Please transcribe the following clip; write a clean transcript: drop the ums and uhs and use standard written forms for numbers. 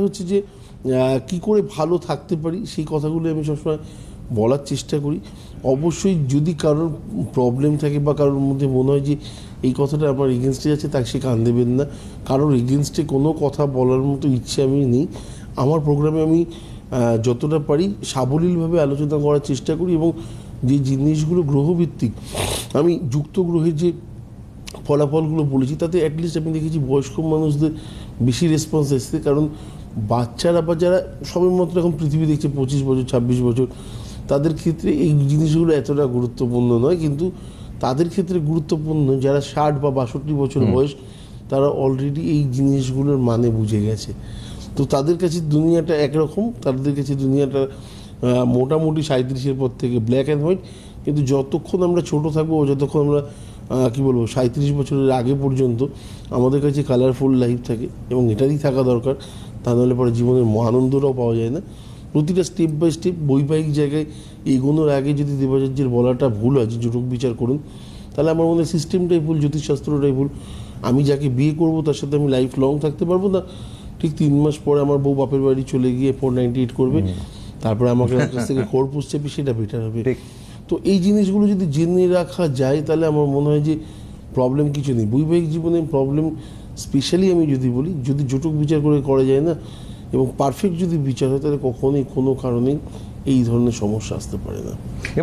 হচ্ছে যে কি করে ভালো থাকতে পারি সেই কথাগুলো আমি সবসময় বলার চেষ্টা করি। অবশ্যই যদি কারোর প্রবলেম থাকে বা কারোর মধ্যে মনে হয় যে এই কথাটা আমার এগেনস্টে যাচ্ছে, তাকে সে কান দেবেন না। কারোর এগেনস্টে কোনো কথা বলার মতো ইচ্ছে আমি নেই। আমার প্রোগ্রামে আমি যতটা পারি সাবলীলভাবে আলোচনা করার চেষ্টা করি, এবং যে জিনিসগুলো গ্রহভিত্তিক, আমি যুক্ত গ্রহের যে ফলাফলগুলো বলেছি তাতে অ্যাটলিস্ট আমি দেখেছি বয়স্ক মানুষদের বেশি রেসপন্স এসছে। কারণ বাচ্চারা বা যারা সবেমাত্র এখন পৃথিবী দেখছে 25 বছর 26 বছর, তাদের ক্ষেত্রে এই জিনিসগুলো এতটা গুরুত্বপূর্ণ নয়, কিন্তু তাদের ক্ষেত্রে গুরুত্বপূর্ণ যারা 60 বা 62 বছর বয়স, তারা অলরেডি এই জিনিসগুলোর মানে বুঝে গেছে। তো তাদের কাছে দুনিয়াটা একরকম, তাদের কাছে দুনিয়াটা মোটামুটি 37-এর পর থেকে ব্ল্যাক অ্যান্ড হোয়াইট। কিন্তু যতক্ষণ আমরা ছোট থাকবো, যতক্ষণ আমরা কি বলবো 37 বছরের আগে পর্যন্ত আমাদের কাছে কালারফুল লাইফ থাকে, এবং এটারই থাকা দরকার। তা নাহলে পরে জীবনের আনন্দটাও পাওয়া যায় না। প্রতিটা স্টেপ বাই স্টেপ বৈবাহিক জায়গায় এগোনোর আগে যদি দেবাচার্যের বলাটা ভুল হয় যে জটক বিচার করুন, তাহলে আমার মনে হয় সিস্টেমটাই ভুল, জ্যোতিষশাস্ত্রটাই ভুল। আমি যাকে বিয়ে করবো তার সাথে আমি লাইফ লং থাকতে পারবো না। ঠিক 3 মাস পরে আমার বউ বাপের বাড়ি চলে গিয়ে 498 করবে, তারপরে আমাকে কাছ থেকে খোরপোশ চেপে, সেটা বেটার হবে। তো এই জিনিসগুলো যদি জেনে রাখা যায় তাহলে আমার মনে হয় যে প্রবলেম কিছু নেই। বৈবাহিক জীবনে প্রবলেম স্পেশালি আমি যদি বলি, যদি জটক বিচার করে করা যায় না এবং পারফেক্ট যদি বিচার হয়, তাহলে কখনোই কোনো কারণেই এই ধরনের সমস্যা আসতে পারে না।